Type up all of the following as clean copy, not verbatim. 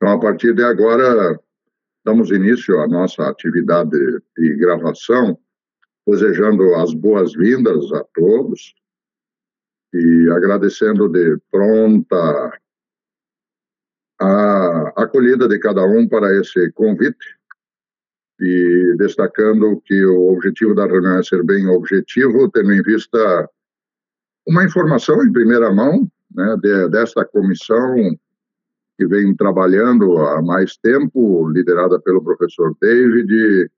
Então, a partir de agora, damos início à nossa atividade de gravação, desejando as boas-vindas a todos e agradecendo de pronta a acolhida de cada um para esse convite e destacando que o objetivo da reunião é ser bem objetivo, tendo em vista uma informação em primeira mão, né, desta comissão que vem trabalhando há mais tempo, liderada pelo professor David,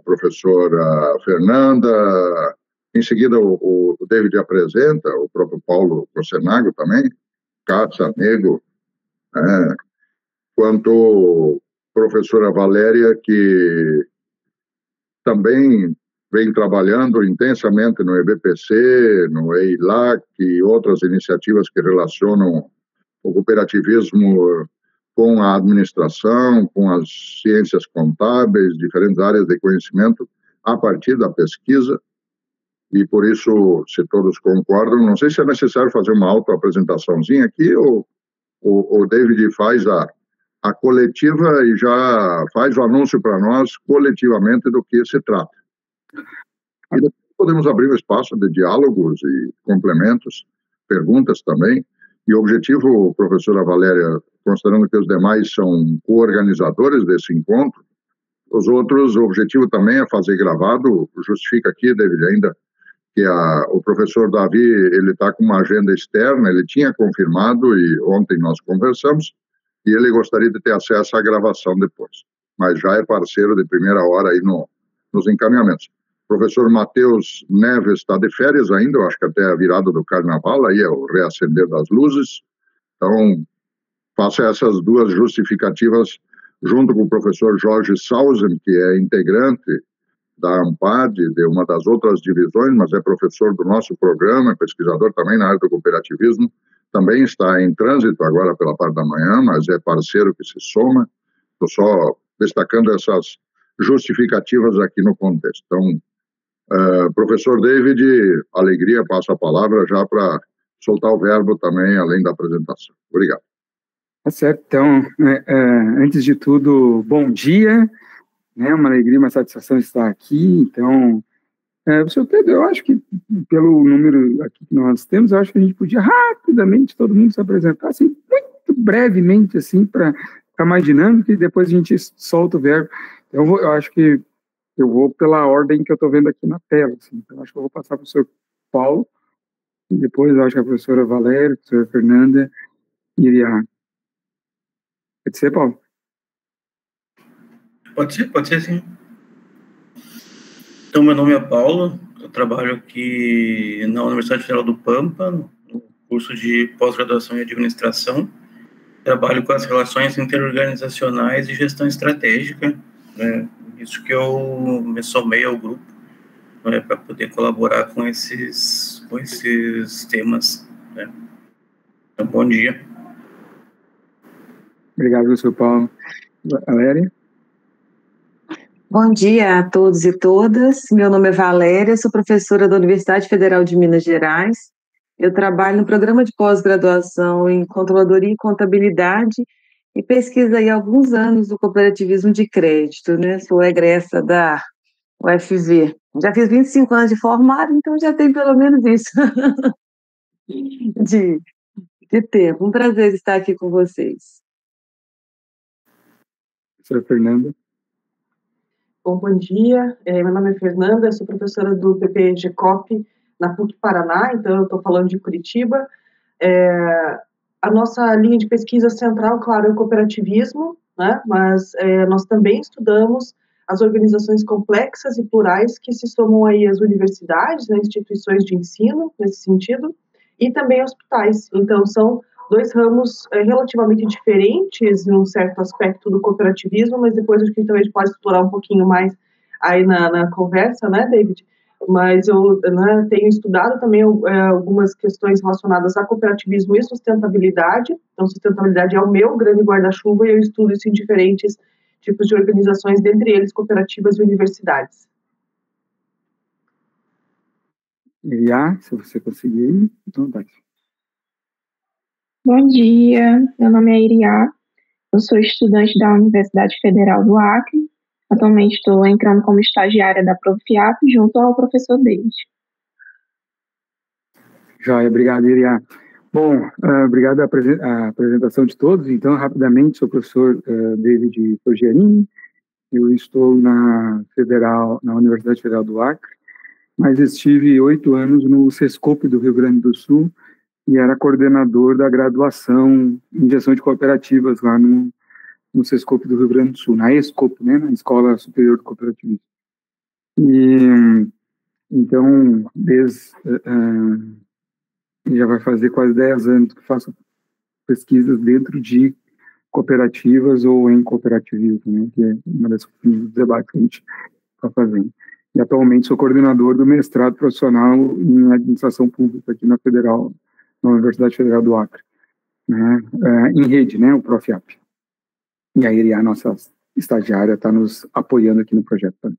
professora Fernanda, em seguida o David apresenta, o próprio Paulo Cosenago também, Cátia Nego, quanto professora Valéria, que também vem trabalhando intensamente no EBPC, no EILAC e outras iniciativas que relacionam o cooperativismo com a administração, com as ciências contábeis, diferentes áreas de conhecimento, a partir da pesquisa. E por isso, se todos concordam, não sei se é necessário fazer uma autoapresentaçãozinha aqui, ou o David faz a coletiva e já faz o anúncio para nós, coletivamente, do que se trata. E depois podemos abrir um espaço de diálogos e complementos, perguntas também. E o objetivo, professora Valéria, considerando que os demais são co-organizadores desse encontro, os outros, o objetivo também é fazer gravado, justifica aqui, David, ainda, que o professor Davi, ele está com uma agenda externa, ele tinha confirmado, e ontem nós conversamos, e ele gostaria de ter acesso à gravação depois, mas já é parceiro de primeira hora aí nos encaminhamentos. O professor Matheus Neves está de férias ainda, eu acho que até a virada do carnaval, aí é o reacender das luzes, então faço essas duas justificativas junto com o professor Jorge Sausen, que é integrante da AMPAD, de uma das outras divisões, mas é professor do nosso programa, é pesquisador também na área do cooperativismo, também está em trânsito agora pela parte da manhã, mas é parceiro que se soma. Estou só destacando essas justificativas aqui no contexto. Então, professor David, alegria, passo a palavra já para soltar o verbo também, além da apresentação. Obrigado. Tá certo. Então, antes de tudo, bom dia, né? Uma alegria, uma satisfação estar aqui. Então, professor Pedro, eu acho que pelo número aqui que nós temos, eu acho que a gente podia rapidamente todo mundo se apresentar, assim, muito brevemente, assim, para ficar mais dinâmico, e depois a gente solta o verbo. Então, eu acho que eu vou pela ordem que eu estou vendo aqui na tela, assim. Então, acho que eu vou passar para o senhor Paulo, e depois eu acho que a professora Valéria, a professora Fernanda iria. Pode ser, Paulo? Pode ser sim. Então, meu nome é Paulo, eu trabalho aqui na Universidade Federal do Pampa, no curso de pós-graduação em administração. Trabalho com as relações interorganizacionais e gestão estratégica, né? Isso que eu me somei ao grupo, né, para poder colaborar com esses temas, né? Então, bom dia. Obrigado, professor Paulo. Valéria? Bom dia a todos e todas. Meu nome é Valéria, sou professora da Universidade Federal de Minas Gerais. Eu trabalho no programa de pós-graduação em Controladoria e Contabilidade e pesquiso aí há alguns anos do cooperativismo de crédito, né? Sou egressa da UFV. Já fiz 25 anos de formado, então já tem pelo menos isso de tempo. Um prazer estar aqui com vocês. Professora Fernanda? Bom dia, meu nome é Fernanda, eu sou professora do PPG-COP na PUC Paraná, então eu estou falando de Curitiba. A nossa linha de pesquisa central, claro, é o cooperativismo, né? Mas nós também estudamos as organizações complexas e plurais que se somam aí às universidades, né, instituições de ensino, nesse sentido, e também hospitais. Então, são dois ramos relativamente diferentes em um certo aspecto do cooperativismo, mas depois acho que talvez pode explorar um pouquinho mais aí na conversa, né, David? Mas eu, né, tenho estudado também algumas questões relacionadas a cooperativismo e sustentabilidade. Então, sustentabilidade é o meu grande guarda-chuva e eu estudo isso em diferentes tipos de organizações, dentre eles cooperativas e universidades. Iria, se você conseguir, então vai. Bom dia, meu nome é Iria, Eu sou estudante da Universidade Federal do Acre. Atualmente estou entrando como estagiária da Profiap junto ao professor David. Joia, obrigado, Iria. Bom, obrigado a apresentação de todos. Então, rapidamente, sou o professor David Rogierini. Eu estou na Universidade Federal do Acre, mas estive 8 anos no Sescope do Rio Grande do Sul e era coordenador da graduação em gestão de cooperativas lá no Sescope do Rio Grande do Sul, na ESCOP, né, na Escola Superior de Cooperativismo. E, então, já vai fazer quase 10 anos que faço pesquisas dentro de cooperativas ou em cooperativismo, né, que é uma das debates que a gente está fazendo. E atualmente sou coordenador do mestrado profissional em administração pública aqui na Universidade Federal do Acre, né, em rede, né, o Profiap. E a Iria, nossa estagiária, está nos apoiando aqui no projeto também.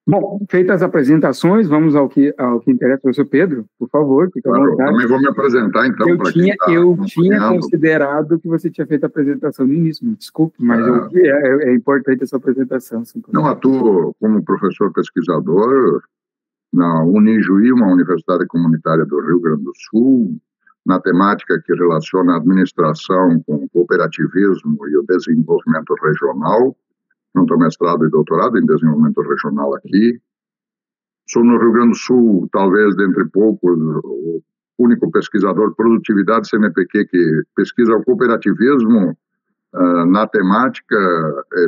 Bom, feitas as apresentações, vamos ao que interessa. Professor Pedro, por favor, fique à vontade. Eu também vou me apresentar, então. Eu tinha considerado que você tinha feito a apresentação no início, me desculpe, mas é importante essa apresentação. Não atuo como professor pesquisador na Unijuí, uma universidade comunitária do Rio Grande do Sul, na temática que relaciona a administração com o cooperativismo e o desenvolvimento regional, junto ao mestrado e doutorado em desenvolvimento regional aqui. Sou no Rio Grande do Sul, talvez dentre poucos, o único pesquisador produtividade CNPq que pesquisa o cooperativismo na temática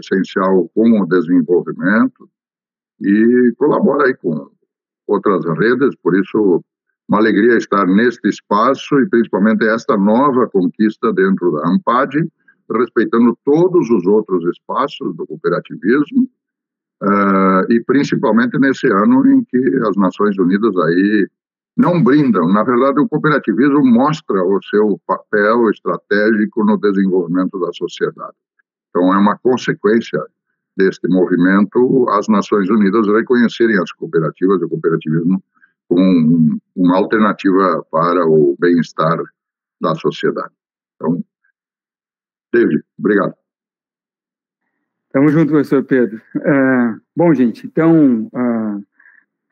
essencial com o desenvolvimento e colabora aí com outras redes, por isso uma alegria estar neste espaço e principalmente esta nova conquista dentro da AMPAD, respeitando todos os outros espaços do cooperativismo e principalmente nesse ano em que as Nações Unidas aí não brindam. Na verdade, o cooperativismo mostra o seu papel estratégico no desenvolvimento da sociedade. Então, é uma consequência deste movimento as Nações Unidas reconhecerem as cooperativas e o cooperativismo como uma alternativa para o bem-estar da sociedade. Então, David, obrigado. Tamo junto, professor Pedro. Bom, gente, então,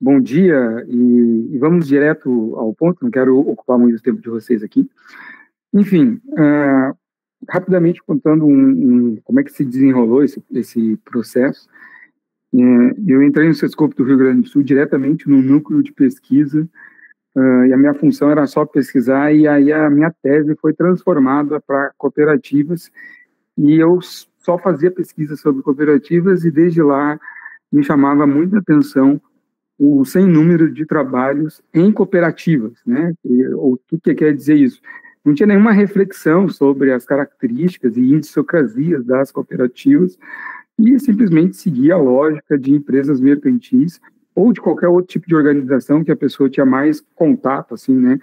bom dia e vamos direto ao ponto, não quero ocupar muito tempo de vocês aqui. Enfim, rapidamente contando como é que se desenrolou esse processo. Eu entrei no Sescope do Rio Grande do Sul diretamente no núcleo de pesquisa e a minha função era só pesquisar e aí a minha tese foi transformada para cooperativas e eu só fazia pesquisa sobre cooperativas e desde lá me chamava muita atenção o sem número de trabalhos em cooperativas, né? O que quer dizer isso? Não tinha nenhuma reflexão sobre as características e idiosincrasias das cooperativas e simplesmente seguia a lógica de empresas mercantis ou de qualquer outro tipo de organização que a pessoa tinha mais contato, assim, né?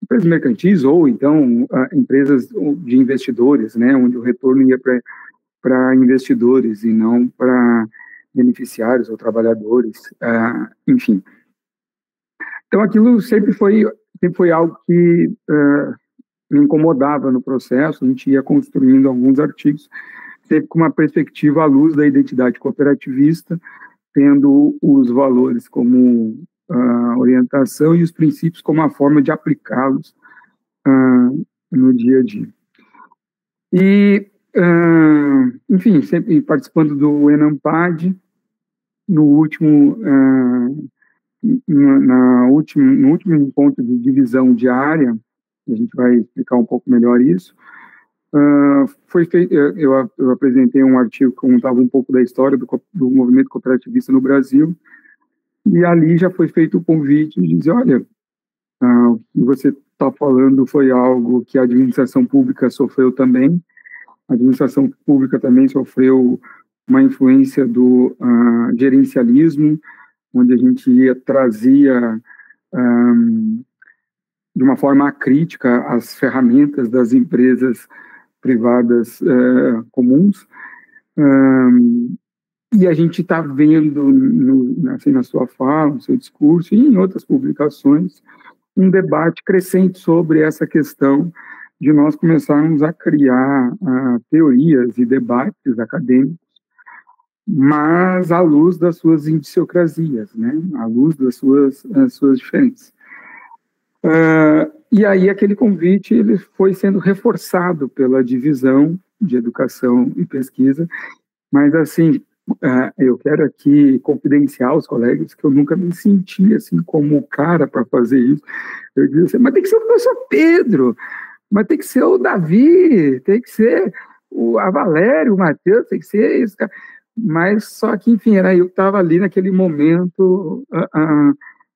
Empresas mercantis ou, então, empresas de investidores, né? Onde o retorno ia para investidores e não para beneficiários ou trabalhadores, enfim. Então, aquilo sempre foi algo que me incomodava no processo. A gente ia construindo alguns artigos, sempre com uma perspectiva à luz da identidade cooperativista, tendo os valores como orientação e os princípios como a forma de aplicá-los no dia a dia. E, enfim, sempre participando do ENAMPAD, no último encontro de divisão de área, a gente vai explicar um pouco melhor isso, foi feito, eu apresentei um artigo que contava um pouco da história do movimento cooperativista no Brasil, e ali já foi feito o convite de dizer, olha, o que você está falando foi algo que a administração pública sofreu também, a administração pública também sofreu uma influência do gerencialismo, onde a gente trazia de uma forma crítica as ferramentas das empresas privadas comuns, e a gente está vendo assim, na sua fala, no seu discurso e em outras publicações, um debate crescente sobre essa questão de nós começarmos a criar teorias e debates acadêmicos, mas à luz das suas idiosincrasias, né? À luz das suas diferenças. E aí aquele convite ele foi sendo reforçado pela divisão de educação e pesquisa, mas assim, eu quero aqui confidenciar aos colegas que eu nunca me senti assim como o cara para fazer isso. Eu dizia assim, mas tem que ser o professor Pedro, mas tem que ser o Davi, tem que ser a Valéria, o Matheus, tem que ser isso, cara. Mas só que, enfim, era eu que estava ali naquele momento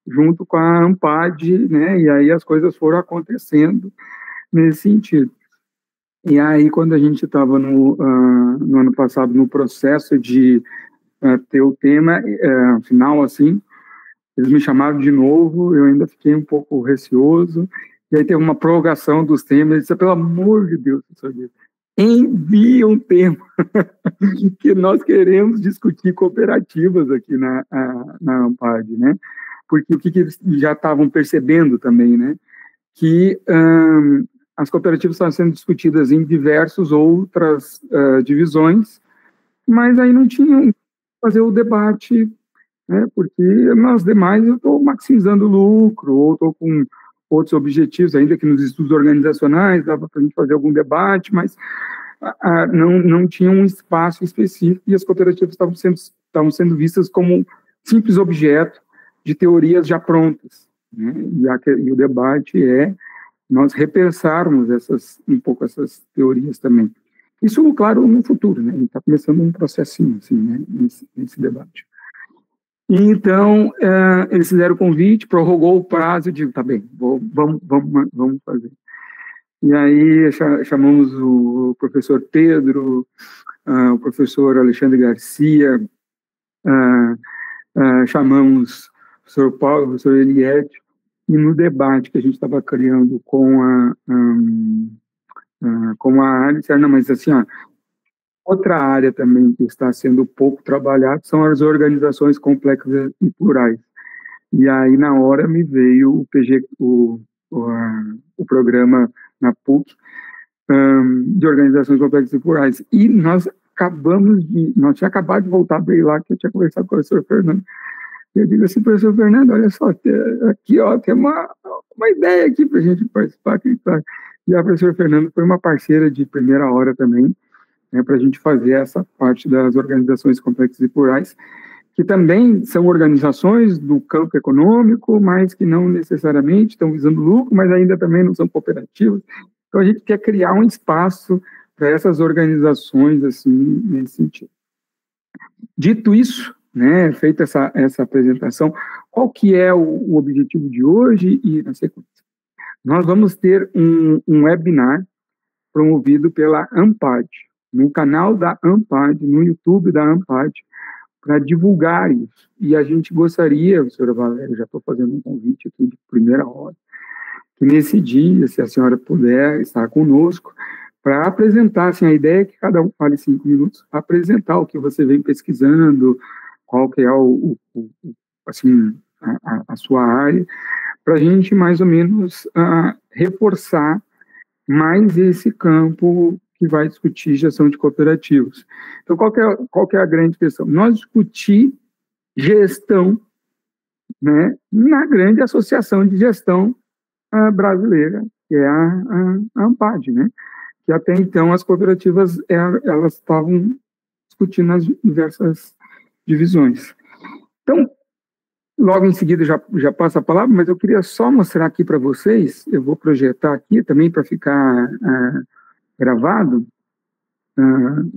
junto com a ANPAD, né, e aí as coisas foram acontecendo nesse sentido. E aí, quando a gente estava no ano passado no processo de ter o tema final, assim, eles me chamaram de novo, eu ainda fiquei um pouco receoso, e aí teve uma prorrogação dos temas, eu disse, pelo amor de Deus, envie um tema, que nós queremos discutir cooperativas aqui na ANPAD, né? Porque o que eles já estavam percebendo também, né? Que as cooperativas estavam sendo discutidas em diversas outras divisões, mas aí não tinham fazer o debate, né? Porque nas demais eu estou maximizando o lucro, ou estou com outros objetivos, ainda que nos estudos organizacionais dava para a gente fazer algum debate, mas não tinha um espaço específico e as cooperativas estavam sendo vistas como simples objeto de teorias já prontas, né? E o debate é nós repensarmos um pouco essas teorias também. Isso, claro, no futuro, né? Está começando um processinho, assim, né? Nesse debate. Então, eles fizeram o convite, prorrogou o prazo, eu digo, tá bem, vamos fazer. E aí chamamos o professor Pedro, o professor Alexandre Garcia, chamamos o professor Paulo, o professor Eliette, e no debate que a gente estava criando com a área, não, mas assim, outra área também que está sendo pouco trabalhada são as organizações complexas e plurais. E aí, na hora, me veio o programa na PUC de organizações complexas e plurais. E nós tínhamos acabado de voltar bem lá, que eu tinha conversado com o professor Fernando. E eu digo assim, professor Fernando, olha só, aqui, tem uma ideia aqui para a gente participar. E a professora Fernando foi uma parceira de primeira hora também, né, para a gente fazer essa parte das organizações complexas e plurais, que também são organizações do campo econômico, mas que não necessariamente estão visando lucro, mas ainda também não são cooperativas. Então, a gente quer criar um espaço para essas organizações, assim, nesse sentido. Dito isso, né, feita essa apresentação, qual que é o objetivo de hoje e na sequência? Nós vamos ter um webinar promovido pela ANPAD, no canal da ANPAD, no YouTube da ANPAD, para divulgar isso. E a gente gostaria, professora Valéria, já estou fazendo um convite aqui de primeira hora, que nesse dia, se a senhora puder estar conosco, para apresentar, assim, a ideia é que cada um fale 5 minutos, apresentar o que você vem pesquisando, qual que é a sua área, para a gente mais ou menos reforçar mais esse campo que vai discutir gestão de cooperativas. Então, qual que é a grande questão? Nós discutir gestão, né, na grande associação de gestão brasileira, que é a ANPAD, né, que até então as cooperativas elas estavam discutindo nas diversas divisões. Então, logo em seguida já passo a palavra, mas eu queria só mostrar aqui para vocês, eu vou projetar aqui também para ficar gravado,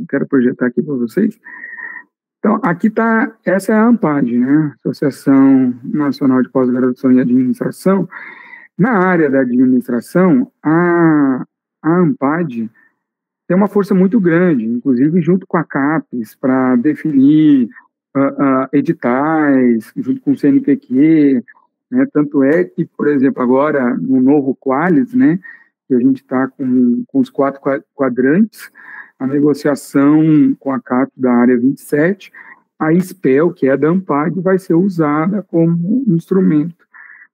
quero projetar aqui para vocês. Então, aqui está, essa é a ANPAD, né, Associação Nacional de Pós-Graduação em Administração. Na área da administração, a ANPAD tem uma força muito grande, inclusive junto com a CAPES, para definir editais, junto com o CNPq, né, tanto é que, por exemplo, agora, no novo Qualis, né, que a gente está com os 4 quadrantes, a negociação com a CAPES da área 27, a SPEL, que é da ANPAD, vai ser usada como instrumento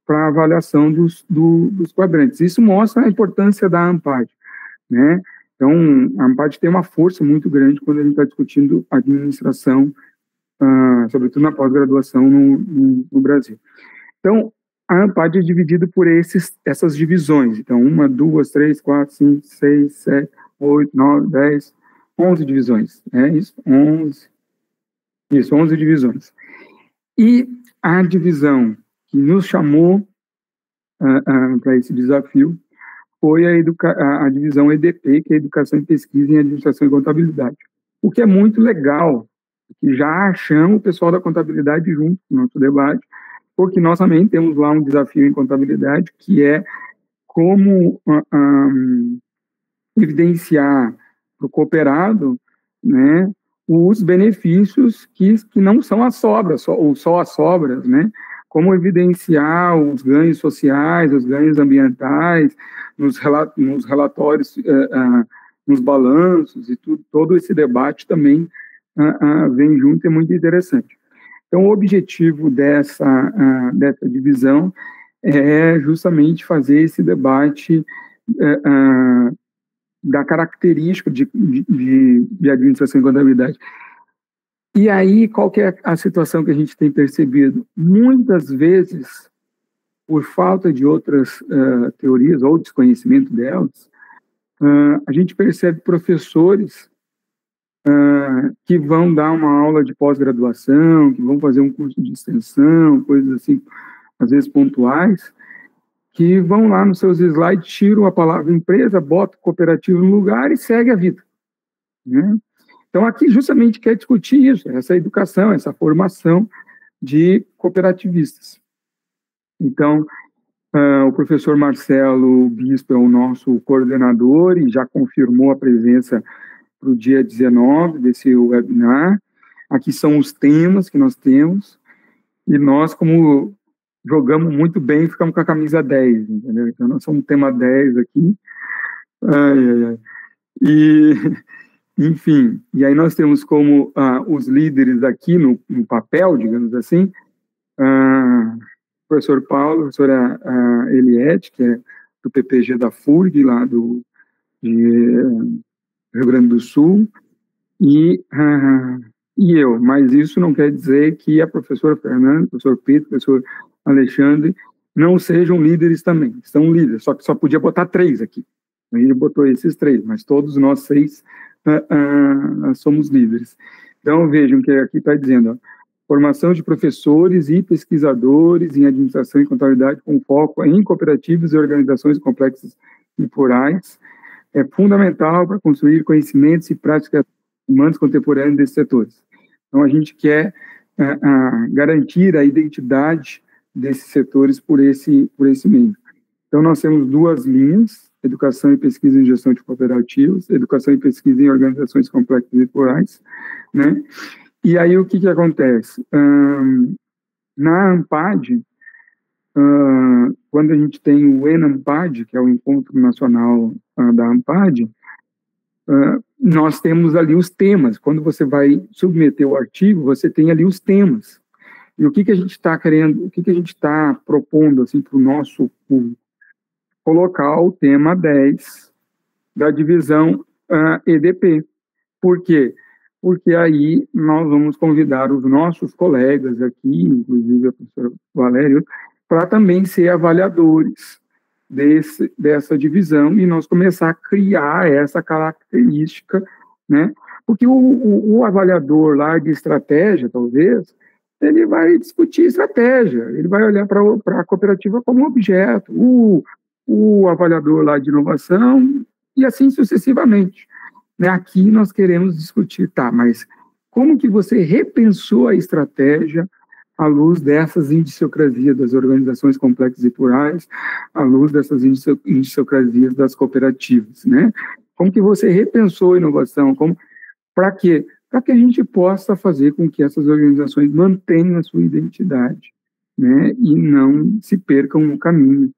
para avaliação dos quadrantes. Isso mostra a importância da ANPAD, né? Então, a ANPAD tem uma força muito grande quando a gente está discutindo administração, sobretudo na pós-graduação no Brasil. Então, a ANPAD é dividida por essas divisões. Então, 1, 2, 3, 4, 5, 6, 7, 8, 9, 10, 11 divisões. É isso? 11 divisões. E a divisão que nos chamou para esse desafio foi a divisão EDP, que é Educação e Pesquisa em Administração e Contabilidade. O que é muito legal, que já achamos o pessoal da contabilidade junto no nosso debate, porque nós também temos lá um desafio em contabilidade, que é como evidenciar para o cooperado, né, os benefícios que não são as sobras, ou só as sobras, né? Como evidenciar os ganhos sociais, os ganhos ambientais, nos relatórios, nos balanços, e todo esse debate também vem junto, é muito interessante. Então, o objetivo dessa divisão é justamente fazer esse debate da característica de administração e contabilidade. E aí, qual que é a situação que a gente tem percebido? Muitas vezes, por falta de outras teorias ou desconhecimento delas, a gente percebe professores que vão dar uma aula de pós-graduação, que vão fazer um curso de extensão, coisas assim, às vezes pontuais, que vão lá nos seus slides, tiram a palavra empresa, botam cooperativo no lugar e segue a vida, né? Então, aqui justamente quer discutir isso, essa educação, essa formação de cooperativistas. Então, o professor Marcelo Bispo é o nosso coordenador e já confirmou a presença para o dia 19 desse webinar. Aqui são os temas que nós temos, e nós, como jogamos muito bem, ficamos com a camisa 10, entendeu? Então, nós somos tema 10 aqui. Enfim, e aí nós temos como os líderes aqui no papel, digamos assim, o professor Paulo, a professora Eliette, que é do PPG da FURG, lá do Rio Grande do Sul, e eu, mas isso não quer dizer que a professora Fernanda, o professor Pedro, o professor Alexandre não sejam líderes também, são líderes, só que só podia botar 3 aqui. A gente botou esses 3, mas todos nós 6 somos líderes. Então, vejam que aqui está dizendo, formação de professores e pesquisadores em administração e contabilidade com foco em cooperativas e organizações complexas e plurais é fundamental para construir conhecimentos e práticas humanas contemporâneas desses setores. Então, a gente quer garantir a identidade desses setores por esse meio. Então, nós temos 2 linhas, educação e pesquisa em gestão de cooperativas, educação e pesquisa em organizações complexas e plurais, né? E aí, o que acontece? Na ANPAD, quando a gente tem o ENAMPAD, que é o Encontro Nacional da ANPAD, nós temos ali os temas. Quando você vai submeter o artigo, você tem ali os temas. E o que a gente está querendo, o que a gente está propondo assim, para o nosso público? Colocar o tema 10 da divisão EDP. Por quê? Porque aí nós vamos convidar os nossos colegas aqui, inclusive a professora Valéria, para também ser avaliadores dessa divisão e nós começar a criar essa característica, né? Porque o avaliador lá de estratégia, talvez, ele vai discutir estratégia, ele vai olhar para a cooperativa como objeto, o avaliador lá de inovação, e assim sucessivamente. Né? Aqui nós queremos discutir, mas como que você repensou a estratégia à luz dessas indiciocrasias das organizações complexas e plurais, à luz dessas indiciocrasias das cooperativas, né? Como que você repensou a inovação? Para quê? Para que a gente possa fazer com que essas organizações mantenham a sua identidade, né? E não se percam no caminho.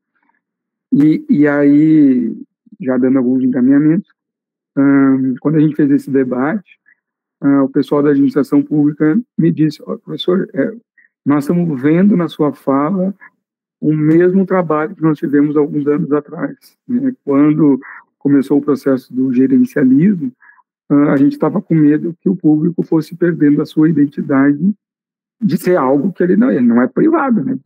E aí, já dando alguns encaminhamentos, quando a gente fez esse debate, o pessoal da administração pública me disse, professor, nós estamos vendo na sua fala o mesmo trabalho que nós tivemos alguns anos atrás, né, quando começou o processo do gerencialismo, a gente estava com medo que o público fosse perdendo a sua identidade de ser algo que ele não é privado, né?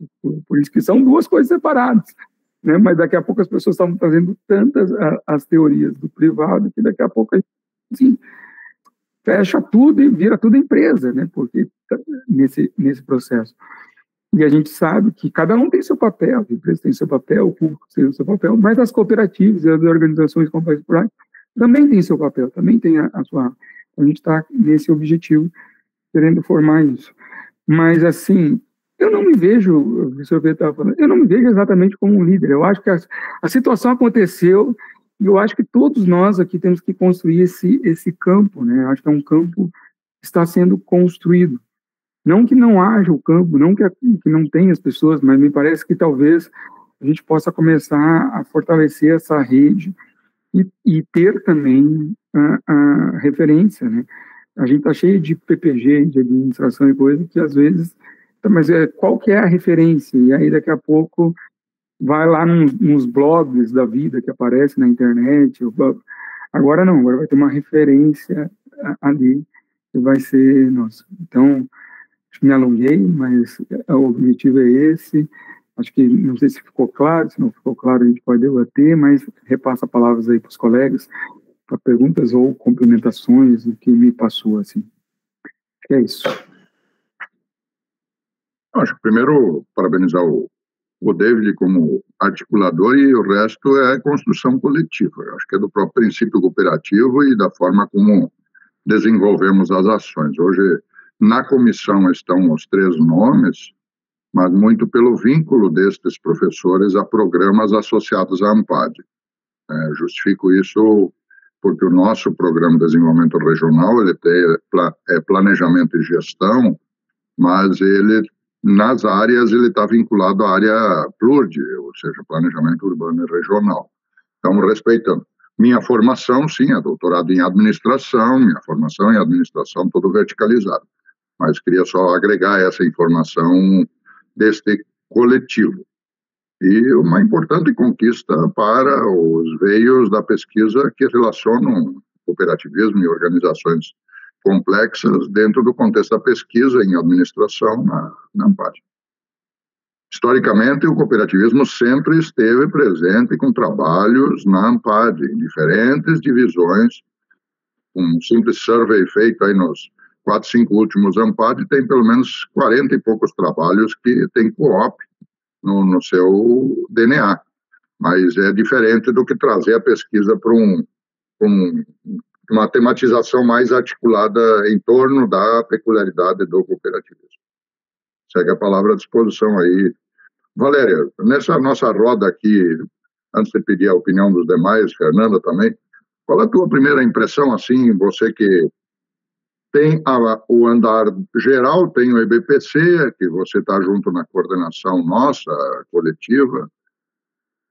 Por isso que são duas coisas separadas, né? Mas daqui a pouco as pessoas estavam trazendo tantas as teorias do privado que daqui a pouco, assim, fecha tudo e vira tudo empresa, né? Porque nesse processo. E a gente sabe que cada um tem seu papel, a empresa tem seu papel, o público tem o seu papel, mas as cooperativas e as organizações complexas por aí também têm seu papel, também tem a sua... A gente está nesse objetivo, querendo formar isso. Mas, assim, eu não me vejo, o professor Pedro estava falando, eu não me vejo exatamente como um líder. Eu acho que a situação aconteceu e eu acho que todos nós aqui temos que construir esse campo, né? Eu acho que é um campo que está sendo construído. Não que não haja o campo, não que não tenha as pessoas, mas me parece que talvez a gente possa começar a fortalecer essa rede e ter também a referência, né? A gente está cheio de PPG, de administração e coisa que às vezes... Mas qual que é a referência? E aí daqui a pouco vai lá nos blogs da vida que aparece na internet. Agora não, agora vai ter uma referência ali que vai ser... Nossa, então... Acho que me alonguei, mas o objetivo é esse. Acho que, não sei se ficou claro, se não ficou claro a gente pode debater, mas repassa palavras aí para os colegas, para perguntas ou complementações do que me passou, assim. Acho que é isso. Acho que primeiro, parabenizar o David como articulador e o resto é construção coletiva. Acho que é do próprio princípio cooperativo e da forma como desenvolvemos as ações. Hoje, na comissão estão os 3 nomes, mas muito pelo vínculo destes professores a programas associados à ANPAD. Justifico isso porque o nosso programa de desenvolvimento regional ele tem planejamento e gestão, mas ele, nas áreas, ele está vinculado à área PLURD, ou seja, planejamento urbano e regional. Então, respeitando. Minha formação, sim, é doutorado em administração, minha formação em administração toda verticalizada. Mas queria só agregar essa informação deste coletivo. E uma importante conquista para os veios da pesquisa que relacionam cooperativismo e organizações complexas dentro do contexto da pesquisa em administração na ANPAD. Historicamente, o cooperativismo sempre esteve presente com trabalhos na ANPAD, em diferentes divisões. Um simples survey feito aí nos 4, 5 últimos ANPAD tem pelo menos 40 e poucos trabalhos que tem co-op no seu DNA, mas é diferente do que trazer a pesquisa para uma tematização mais articulada em torno da peculiaridade do cooperativismo. Segue a palavra à disposição aí. Valéria, nessa nossa roda aqui, antes de pedir a opinião dos demais, Fernanda também, qual é a tua primeira impressão, assim, você que tem o andar geral, tem o EBPC, que você está junto na coordenação nossa, coletiva,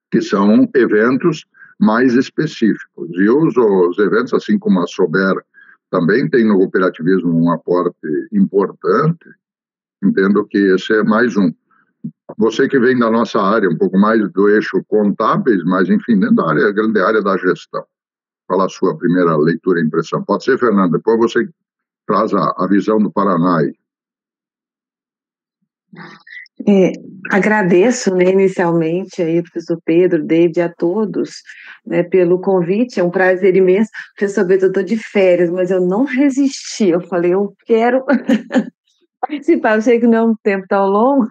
que são eventos mais específicos. E os eventos, assim como a SOBER, também tem no cooperativismo um aporte importante. Entendo que esse é mais um. Você que vem da nossa área, um pouco mais do eixo contábeis, mas, enfim, dentro da área, grande área da gestão. Qual a sua primeira leitura e impressão? Pode ser, Fernanda, depois você traz a visão do Paraná aí. Agradeço, né, inicialmente, aí, professor Pedro, David, a todos, né, pelo convite, é um prazer imenso. Professor Pedro, eu estou de férias, mas eu não resisti, eu falei, eu quero participar, eu sei que não é um tempo tão longo,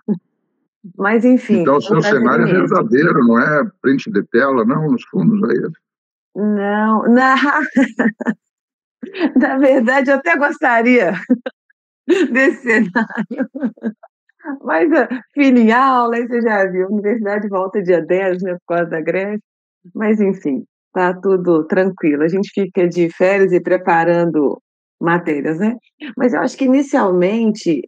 mas enfim. Então, o seu cenário é verdadeiro, não é print de tela, não, nos fundos aí? Não. Na verdade, eu até gostaria desse cenário. Mas filho aula, aí você já viu, a universidade volta dia 10, né, por causa da greve. Mas, enfim, tá tudo tranquilo. A gente fica de férias e preparando matérias, né? Mas eu acho que, inicialmente,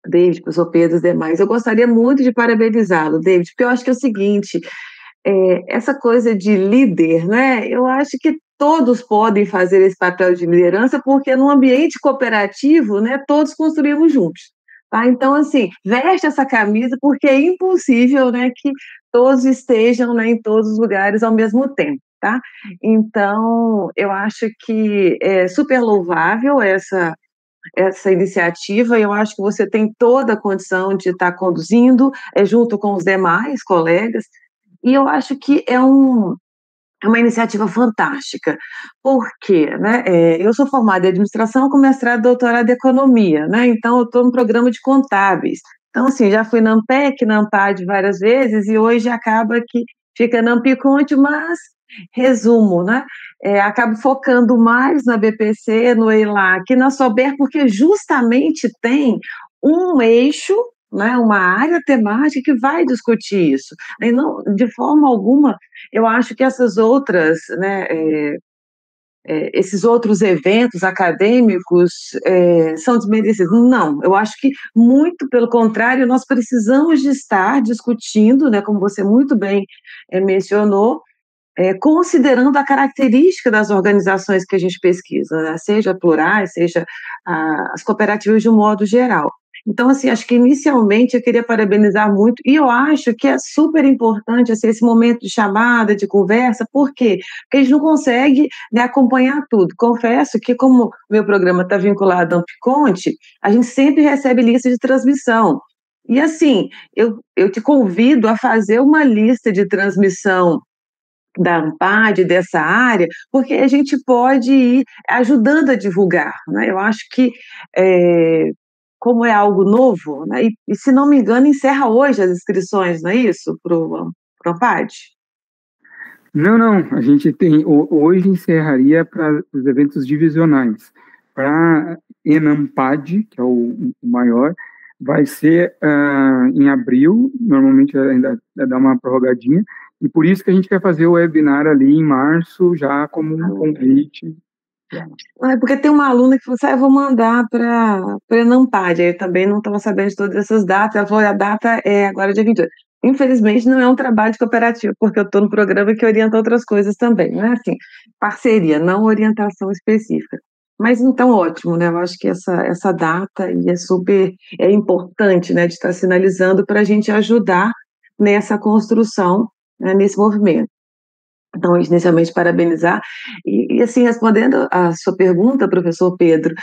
David, professor Pedro e demais, eu gostaria muito de parabenizá-lo, David, porque eu acho que é o seguinte, essa coisa de líder, né? Eu acho que todos podem fazer esse papel de liderança, porque no ambiente cooperativo, né, todos construímos juntos. Tá? Então, assim, veste essa camisa, porque é impossível, né, que todos estejam, né, em todos os lugares ao mesmo tempo. tá? Então, eu acho que é super louvável essa iniciativa, eu acho que você tem toda a condição de estar conduzindo, junto com os demais colegas, e eu acho que é uma iniciativa fantástica, porque, né, eu sou formada em administração com mestrado e doutorado em economia, né, então eu estou no programa de contábeis, então assim, já fui na AMPEC, na AMPAD várias vezes, e hoje acaba que fica na Ampiconte, mas, resumo, né, acabo focando mais na BPC, no EILAC, na SOBER, porque justamente tem um eixo, né, uma área temática que vai discutir isso, e não, de forma alguma, eu acho que essas outras, né, esses outros eventos acadêmicos são desmerecidos. Não, eu acho que, muito pelo contrário, nós precisamos de estar discutindo, né, como você muito bem mencionou, considerando a característica das organizações que a gente pesquisa, né, seja plurais, seja as cooperativas de um modo geral. Então, assim, acho que inicialmente eu queria parabenizar muito, e eu acho que é super importante assim, esse momento de chamada, de conversa, por quê? Porque a gente não consegue, né, acompanhar tudo. Confesso que, como o meu programa está vinculado ao Ampiconte, a gente sempre recebe lista de transmissão. E, assim, eu te convido a fazer uma lista de transmissão da AMPAD, dessa área, porque a gente pode ir ajudando a divulgar, né? Eu acho que, como é algo novo, né? E se não me engano, encerra hoje as inscrições, não é isso, para o AMPAD? Não, a gente tem, hoje encerraria para os eventos divisionais. Para ENAMPAD, que é o maior, vai ser em abril, normalmente ainda dá uma prorrogadinha, e por isso que a gente quer fazer o webinar ali em março, já como um convite. Porque tem uma aluna que falou assim, eu vou mandar para a ENAMPAD, aí eu também não estava sabendo de todas essas datas, ela falou, a data é agora dia 28. Infelizmente, não é um trabalho de cooperativa, porque eu estou no programa que orienta outras coisas também, né? Assim, parceria, não orientação específica. Mas então, ótimo, né? Eu acho que essa data é super importante, né, de estar sinalizando para a gente ajudar nessa construção, né, nesse movimento. Então, inicialmente, parabenizar. E, assim, respondendo a sua pergunta, professor Pedro,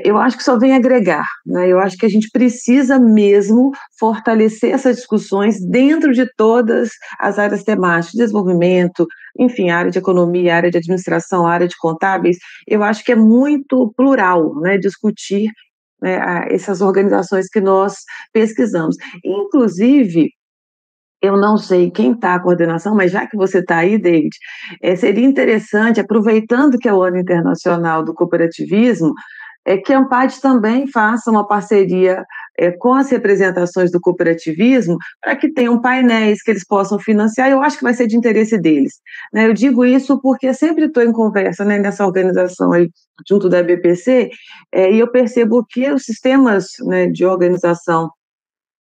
eu acho que só vem agregar, né? Eu acho que a gente precisa mesmo fortalecer essas discussões dentro de todas as áreas temáticas, desenvolvimento, enfim, área de economia, área de administração, área de contábeis. Eu acho que é muito plural, né, discutir, né, essas organizações que nós pesquisamos. Inclusive, eu não sei quem está a coordenação, mas já que você está aí, David, seria interessante, aproveitando que é o Ano Internacional do Cooperativismo, que a AMPAD também faça uma parceria com as representações do cooperativismo para que tenham painéis que eles possam financiar, eu acho que vai ser de interesse deles, né? Eu digo isso porque sempre estou em conversa, né, nessa organização aí, junto da BPC, e eu percebo que os sistemas, né, de organização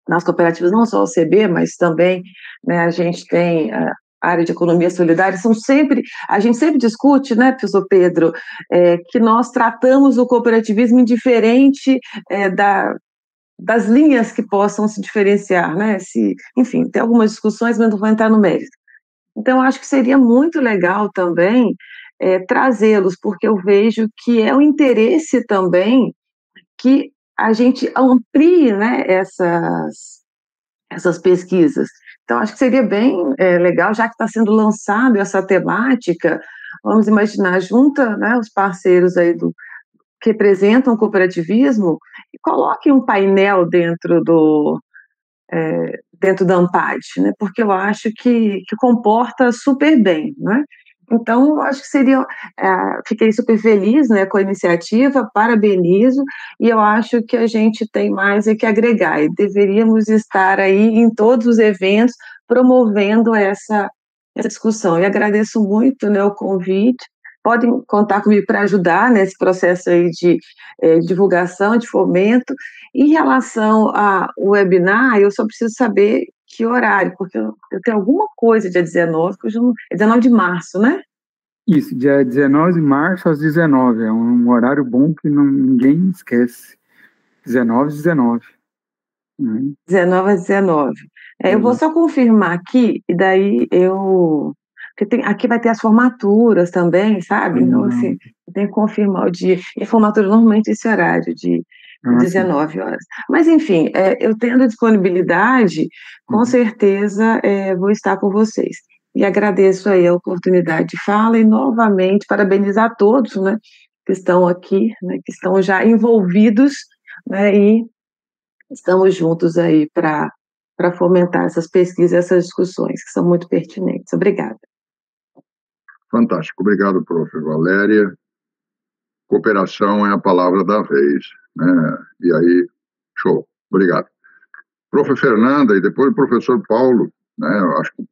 nas cooperativas, não só o CB, mas também, né, a gente tem a área de economia solidária, a gente sempre discute, né, professor Pedro, que nós tratamos o cooperativismo indiferente das linhas que possam se diferenciar, né, enfim, tem algumas discussões, mas não vou entrar no mérito. Então, acho que seria muito legal também trazê-los, porque eu vejo que é um interesse também que a gente amplie, né, essas pesquisas. Então, acho que seria bem legal, já que está sendo lançado essa temática, vamos imaginar, junta, né, os parceiros aí que representam o cooperativismo e coloquem um painel dentro da AMPAD, né, porque eu acho que comporta super bem, né? Então, eu acho que fiquei super feliz, né, com a iniciativa, parabenizo, e eu acho que a gente tem mais que agregar, e deveríamos estar aí em todos os eventos promovendo essa discussão. E agradeço muito, né, o convite, podem contar comigo para ajudar nesse processo aí de divulgação, de fomento. Em relação ao webinar, eu só preciso saber que horário, porque eu tenho alguma coisa dia 19, que hoje não, é 19 de março, né? Isso, dia 19 de março às 19, é um horário bom que ninguém esquece. 19 às 19. 19 às 19. Eu vou só confirmar aqui, e daí eu porque aqui vai ter as formaturas também, sabe? Então, assim, tem que confirmar o dia. E a formatura normalmente esse horário de 19 horas. Mas, enfim, eu tendo disponibilidade, com certeza vou estar com vocês. E agradeço aí a oportunidade de fala e, novamente, parabenizar todos, né, que estão aqui, né, que estão já envolvidos, né, e estamos juntos aí para fomentar essas pesquisas, essas discussões, que são muito pertinentes. Obrigada. Fantástico. Obrigado, prof. Valéria. Cooperação é a palavra da vez, né? E aí, show. Obrigado. Prof. Fernanda e depois o professor Paulo, né? Eu acho que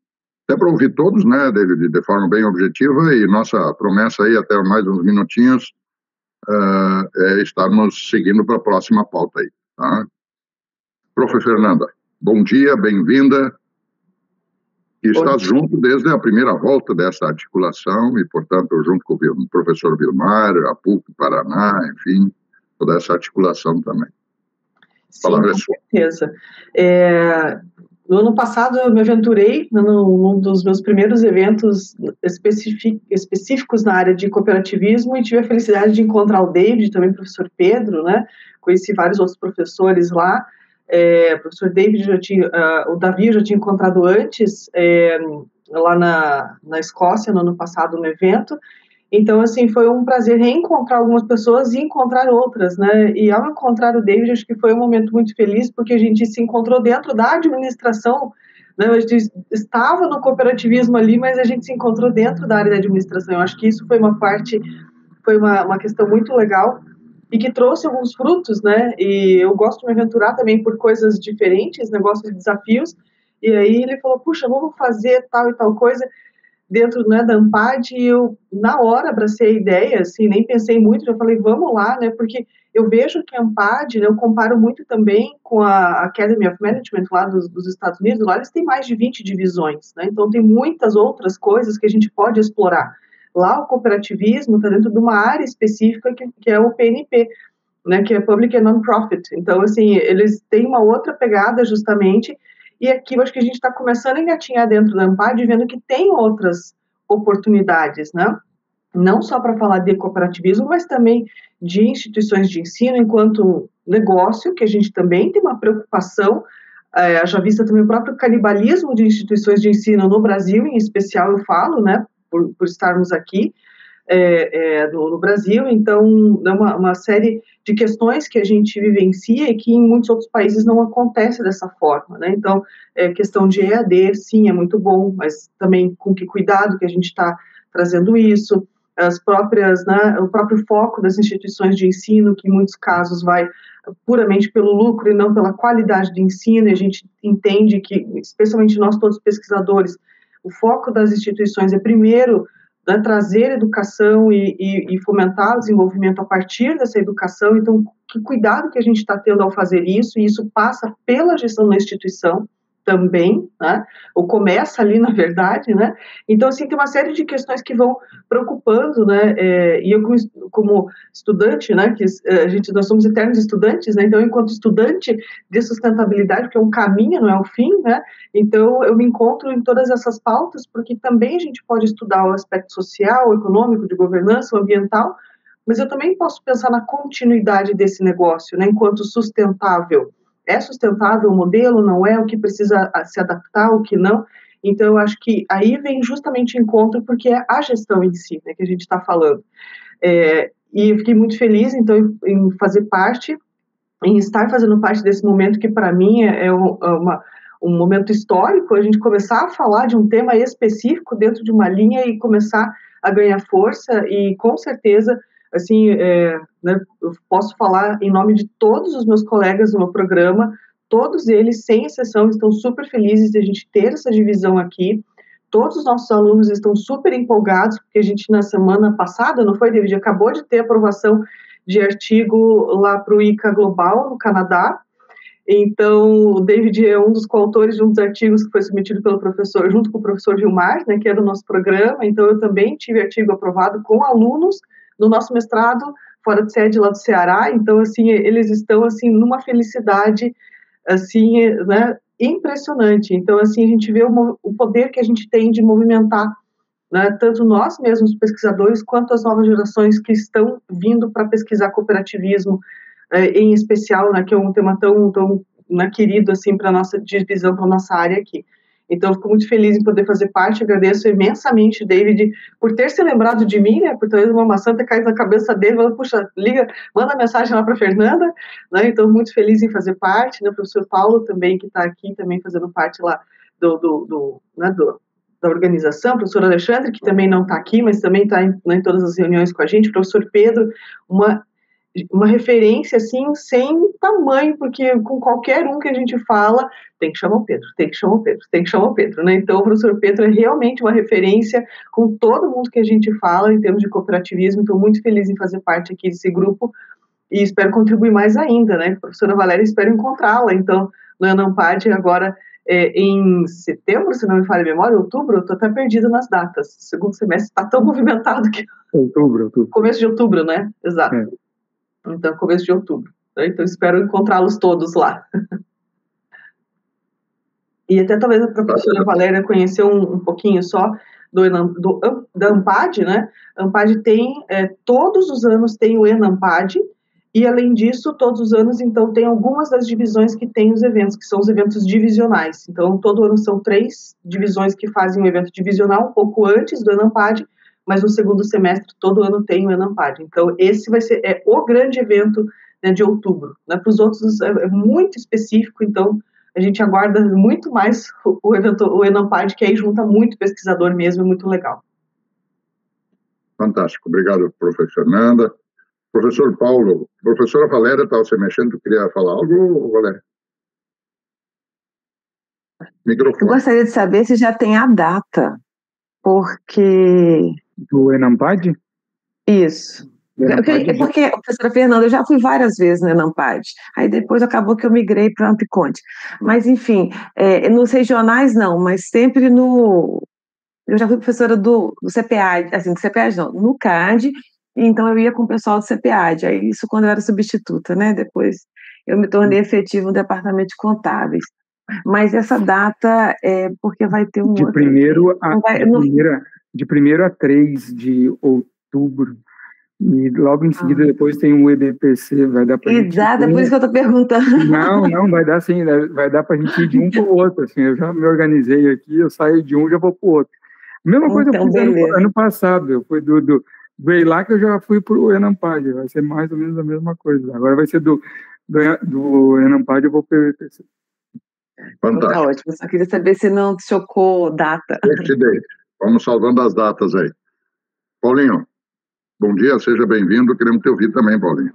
até para ouvir todos, né, David, de forma bem objetiva, e nossa promessa aí, até mais uns minutinhos, é estarmos seguindo para a próxima pauta aí, tá? Prof. Fernanda, bom dia, bem-vinda. E estás junto desde a primeira volta dessa articulação e, portanto, junto com o professor Vilmar, a PUC Paraná, enfim, toda essa articulação também. Sim, com certeza. No ano passado, eu me aventurei num dos meus primeiros eventos específicos na área de cooperativismo e tive a felicidade de encontrar o David, também o professor Pedro, né? Conheci vários outros professores lá. O professor David o Davi eu já tinha encontrado antes, lá na Escócia, no ano passado, no evento. Então, assim, foi um prazer reencontrar algumas pessoas e encontrar outras, né? E ao encontrar o David, acho que foi um momento muito feliz, porque a gente se encontrou dentro da administração, né? A gente estava no cooperativismo ali, mas a gente se encontrou dentro da área da administração. Eu acho que isso foi uma questão muito legal e que trouxe alguns frutos, né? E eu gosto de me aventurar também por coisas diferentes, negócios de desafios. E aí ele falou, puxa, vamos fazer tal e tal coisa dentro, né, da Ampad, e eu, na hora, abracei a ideia, assim, nem pensei muito, já falei, vamos lá, né, porque eu vejo que a Ampad, né, eu comparo muito também com a Academy of Management lá dos Estados Unidos, lá eles têm mais de 20 divisões, né, então tem muitas outras coisas que a gente pode explorar. Lá o cooperativismo está dentro de uma área específica que é o PNP, né, que é Public and Non-Profit, então, assim, eles têm uma outra pegada, justamente. E aqui eu acho que a gente está começando a engatinhar dentro da Ampad, vendo que tem outras oportunidades, né? Não só para falar de cooperativismo, mas também de instituições de ensino enquanto negócio, que a gente também tem uma preocupação, já vista também o próprio canibalismo de instituições de ensino no Brasil, em especial eu falo, né, por estarmos aqui, no Brasil, então é uma série de questões que a gente vivencia e que em muitos outros países não acontece dessa forma, né? Então, questão de EAD, sim, é muito bom, mas também com que cuidado que a gente está trazendo isso, as próprias, né, o próprio foco das instituições de ensino, que em muitos casos vai puramente pelo lucro e não pela qualidade de ensino, e a gente entende que, especialmente nós todos pesquisadores, o foco das instituições é primeiro, né, trazer educação e fomentar o desenvolvimento a partir dessa educação. Então, que cuidado que a gente está tendo ao fazer isso, e isso passa pela gestão da instituição também, né, ou começa ali, na verdade, né, então, assim, tem uma série de questões que vão preocupando, né, e eu como estudante, né, que nós somos eternos estudantes, né, então, enquanto estudante de sustentabilidade, que é um caminho, não é o fim, né, então, eu me encontro em todas essas pautas, porque também a gente pode estudar o aspecto social, econômico, de governança, ambiental, mas eu também posso pensar na continuidade desse negócio, né, enquanto sustentável. É sustentável o modelo, não é? O que precisa se adaptar, o que não? Então, eu acho que aí vem justamente o encontro, porque é a gestão em si, né, que a gente está falando. E eu fiquei muito feliz, então, em fazer parte, em estar fazendo parte desse momento que, para mim, é um momento histórico, a gente começar a falar de um tema específico dentro de uma linha e começar a ganhar força, e, com certeza, assim, né, eu posso falar em nome de todos os meus colegas no meu programa, todos eles, sem exceção, estão super felizes de a gente ter essa divisão aqui. Todos os nossos alunos estão super empolgados, porque a gente, na semana passada, não foi, David? Acabou de ter aprovação de artigo lá para o ICA Global, no Canadá. Então, o David é um dos coautores de um dos artigos que foi submetido pelo professor, junto com o professor Vilmar, né, que é do nosso programa. Então, eu também tive artigo aprovado com alunos do nosso mestrado, fora de sede lá do Ceará. Então, assim, eles estão, assim, numa felicidade, assim, né, impressionante. Então, assim, a gente vê o poder que a gente tem de movimentar né, tanto nós mesmos, pesquisadores, quanto as novas gerações que estão vindo para pesquisar cooperativismo, em especial, né, que é um tema tão né, querido assim, para a nossa divisão, para a nossa área aqui. Então, eu fico muito feliz em poder fazer parte, agradeço imensamente, David, por ter se lembrado de mim, né, por talvez uma maçã ter caído na cabeça dele, falando, puxa, liga, manda mensagem lá para a Fernanda, né, então, muito feliz em fazer parte, né, o professor Paulo também, que está aqui, também fazendo parte lá da organização, o professor Alexandre, que também não está aqui, mas também está em todas as reuniões com a gente, o professor Pedro, uma referência, assim, sem tamanho, porque com qualquer um que a gente fala, tem que chamar o Pedro, tem que chamar o Pedro, tem que chamar o Pedro, né? Então, o professor Pedro é realmente uma referência com todo mundo que a gente fala em termos de cooperativismo, estou muito feliz em fazer parte aqui desse grupo e espero contribuir mais ainda, né? A professora Valéria, espero encontrá-la, então, no ENAMPAD, agora em setembro, se não me falha a memória, outubro, eu estou até perdida nas datas, o segundo semestre está tão movimentado que... Outubro. Começo de outubro, né? Exato. Então, começo de outubro. Então, espero encontrá-los todos lá. E até talvez a professora Valéria conheceu um pouquinho só da ANPAD, né? A ANPAD tem, todos os anos tem o ENAMPAD, e além disso, todos os anos, então, tem algumas das divisões que tem os eventos, que são os eventos divisionais. Então, todo ano são 3 divisões que fazem um evento divisional, um pouco antes do ENAMPAD, mas no segundo semestre, todo ano tem o ENAMPAD. Então, esse vai ser o grande evento, né, de outubro. Né? Para os outros é muito específico, então a gente aguarda muito mais o ENAMPAD, que aí junta muito pesquisador mesmo, é muito legal. Fantástico. Obrigado, professor Fernanda. Professor Paulo, professora Valéria estava se mexendo, queria falar algo, Valéria? Microfone. Eu gostaria de saber se já tem a data, porque... Do ENAMPAD? Isso. Porque a professora Fernanda, eu já fui várias vezes no ENAMPAD, aí depois acabou que eu migrei para a Ampiconte. Mas, enfim, nos regionais não, mas sempre no... Eu já fui professora do CPAD, assim, do CPAD não, no CAD, então eu ia com o pessoal do CPAD, aí isso quando eu era substituta, né? Depois eu me tornei efetiva no departamento de contábeis. Mas essa data é porque vai ter um de outro... De 1º a 3 de outubro. E logo em seguida, depois tem um EBPC, vai dar para gente... Exato, é por isso que eu estou perguntando. Não, vai dar sim, vai dar para a gente ir de um para o outro, assim, eu já me organizei aqui, eu saio de um e já vou para o outro. Mesma coisa então, eu fiz ano passado, eu fui do EILAC, eu já fui para o ENAMPAD, vai ser mais ou menos a mesma coisa. Agora vai ser do ENAMPAD, eu vou para o EBPC. Fantástico. Tá ótimo, só queria saber se não te chocou data. Vamos salvando as datas aí. Paulinho, bom dia, seja bem-vindo, queremos te ouvir também, Paulinho.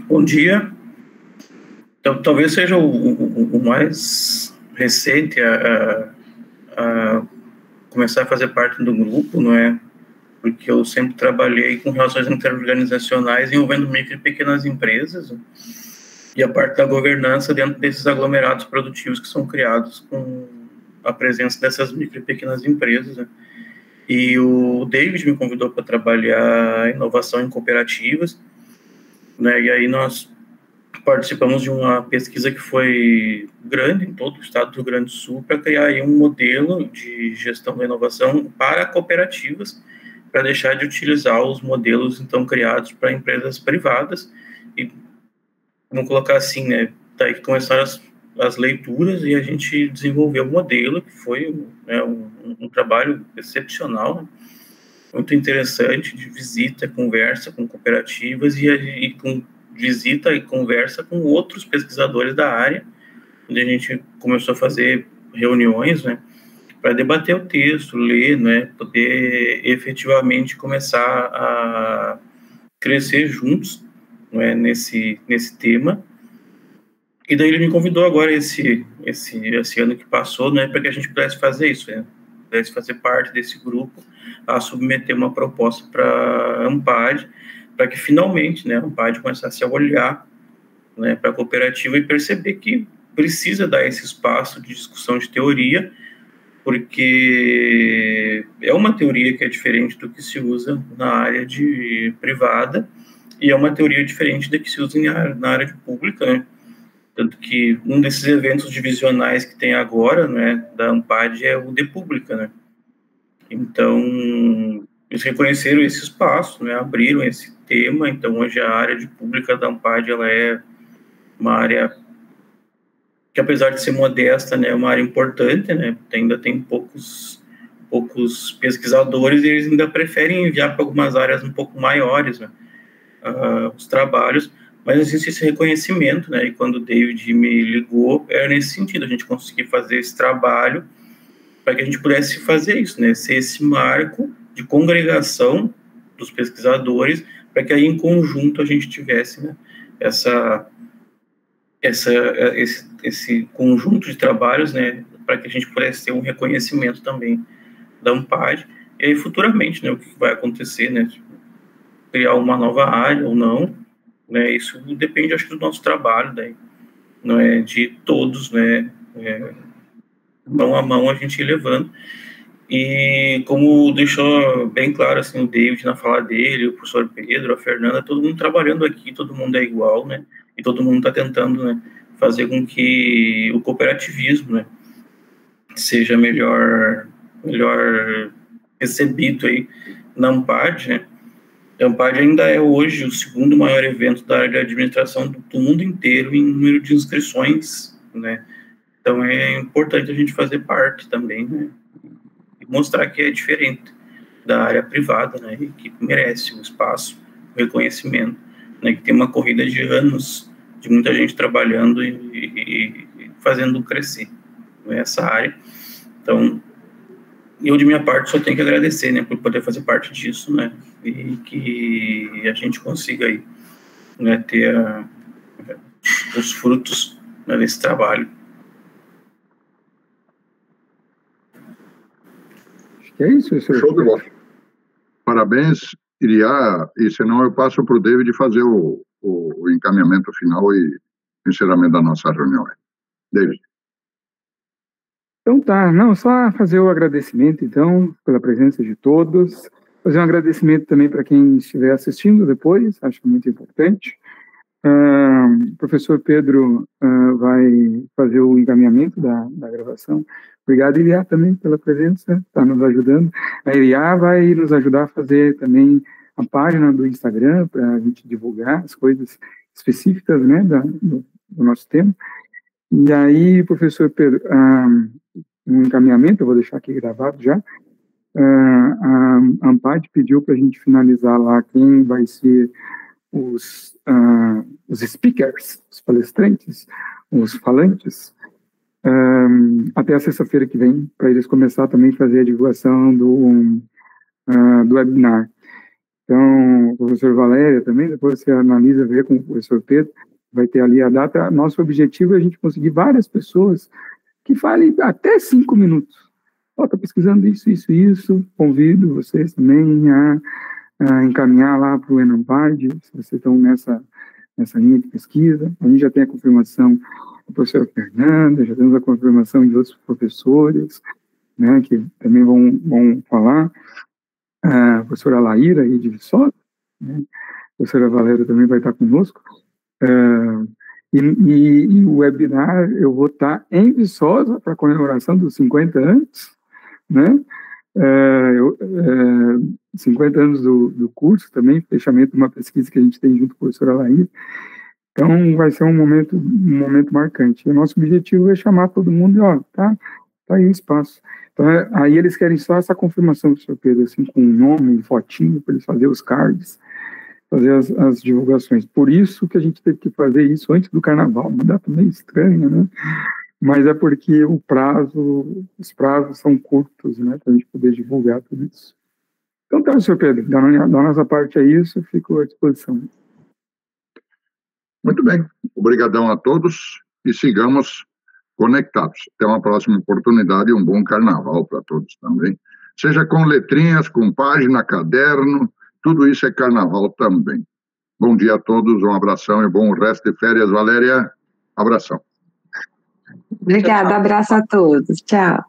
Bom dia. Então, talvez seja o mais recente a começar a fazer parte do grupo, não é? Porque eu sempre trabalhei com relações interorganizacionais envolvendo micro e pequenas empresas, e a parte da governança dentro desses aglomerados produtivos que são criados com a presença dessas micro e pequenas empresas, né? E o David me convidou para trabalhar inovação em cooperativas, né? E aí nós participamos de uma pesquisa que foi grande em todo o estado do Rio Grande do Sul para criar aí um modelo de gestão da inovação para cooperativas, para deixar de utilizar os modelos então criados para empresas privadas. E vamos colocar assim, né? Daí que começaram as leituras e a gente desenvolveu o modelo, que foi um trabalho excepcional, né? Muito interessante, de visita, conversa com cooperativas e com visita e conversa com outros pesquisadores da área, onde a gente começou a fazer reuniões, né, para debater o texto, ler, né, poder efetivamente começar a crescer juntos, né, nesse tema. E daí ele me convidou agora esse ano que passou, né, para que a gente pudesse fazer isso, né, pudesse fazer parte desse grupo, a submeter uma proposta para a ANPAD, para que finalmente, né, a ANPAD começasse a olhar, né, para a cooperativa e perceber que precisa dar esse espaço de discussão de teoria, porque é uma teoria que é diferente do que se usa na área de privada e é uma teoria diferente da que se usa na área de pública, né? Tanto que um desses eventos divisionais que tem agora, né, da ANPAD é o de pública, né? Então, eles reconheceram esse espaço, né, abriram esse tema. Então, hoje a área de pública da Ampad, ela é uma área que, apesar de ser modesta, né, é uma área importante, né, ainda tem poucos pesquisadores, e eles ainda preferem enviar para algumas áreas um pouco maiores, né, os trabalhos, mas existe esse reconhecimento, né, e quando o David me ligou, era nesse sentido, a gente conseguir fazer esse trabalho para que a gente pudesse fazer isso, né, ser esse marco de congregação dos pesquisadores, para que aí em conjunto a gente tivesse, né, esse conjunto de trabalhos, né, para que a gente pudesse ter um reconhecimento também da Ampad, e aí futuramente, né, o que vai acontecer, né, criar uma nova área ou não, né, isso depende, acho que, do nosso trabalho, daí, não é de todos, né, mão a mão a gente ir levando. E como deixou bem claro, assim, o David na fala dele, o professor Pedro, a Fernanda, todo mundo trabalhando aqui, todo mundo é igual, né, e todo mundo está tentando, né, fazer com que o cooperativismo, né, seja melhor recebido aí na Ampad, né. A Ampad ainda é hoje o segundo maior evento da área de administração do mundo inteiro em número de inscrições, né. Então é importante a gente fazer parte também, né, e mostrar que é diferente da área privada, né, e que merece o espaço, o reconhecimento, né, que tem uma corrida de anos de muita gente trabalhando e fazendo crescer, né, essa área. Então, eu, de minha parte, só tenho que agradecer, né, por poder fazer parte disso, né, e que a gente consiga aí, né, ter os frutos, né, desse trabalho. Acho que é isso. Show de bola. Parabéns, Iriá, e senão eu passo para o David fazer o encaminhamento final e encerramento da nossa reunião. David. Então tá, não, só fazer o agradecimento, então, pela presença de todos, fazer um agradecimento também para quem estiver assistindo depois, acho que é muito importante. O professor Pedro vai fazer o encaminhamento da gravação. Obrigado, Iriá, também pela presença, está nos ajudando. A Iriá vai nos ajudar a fazer também a página do Instagram, para a gente divulgar as coisas específicas, né, do nosso tema. E aí, professor Pedro, um encaminhamento, eu vou deixar aqui gravado já. A Ampad pediu para a gente finalizar lá quem vai ser os speakers, os palestrantes, os falantes, até a sexta-feira que vem, para eles começar também a fazer a divulgação do webinar. Então, o professor Valéria também, depois você analisa, vê com o professor Pedro, vai ter ali a data. Nosso objetivo é a gente conseguir várias pessoas que falem até 5 minutos. Estou pesquisando isso. Convido vocês também a encaminhar lá para o Enampad, se vocês estão nessa linha de pesquisa. A gente já tem a confirmação do professor Fernanda, já temos a confirmação de outros professores, né, que também vão falar. A professora Laíra, aí de Viçosa, né? A professora Valéria também vai estar conosco. E o webinar, eu vou estar em Viçosa para a comemoração dos 50 anos, né? 50 anos do curso também, fechamento de uma pesquisa que a gente tem junto com a professora Laíra. Então, vai ser um momento marcante. E o nosso objetivo é chamar todo mundo e, tá aí o espaço. Então, aí eles querem só essa confirmação do senhor Pedro, assim, com nome, fotinho, para eles fazerem os cards, fazer as divulgações. Por isso que a gente teve que fazer isso antes do carnaval, uma data meio estranha, né? Mas é porque os prazos são curtos, né, para a gente poder divulgar tudo isso. Então tá, senhor Pedro, da nossa parte é isso, fico à disposição. Muito bem, obrigadão a todos e sigamos conectados. Até uma próxima oportunidade e um bom carnaval para todos também. Seja com letrinhas, com página, caderno, tudo isso é carnaval também. Bom dia a todos, um abração e bom resto de férias. Valéria, abração. Obrigada, abraço a todos. Tchau.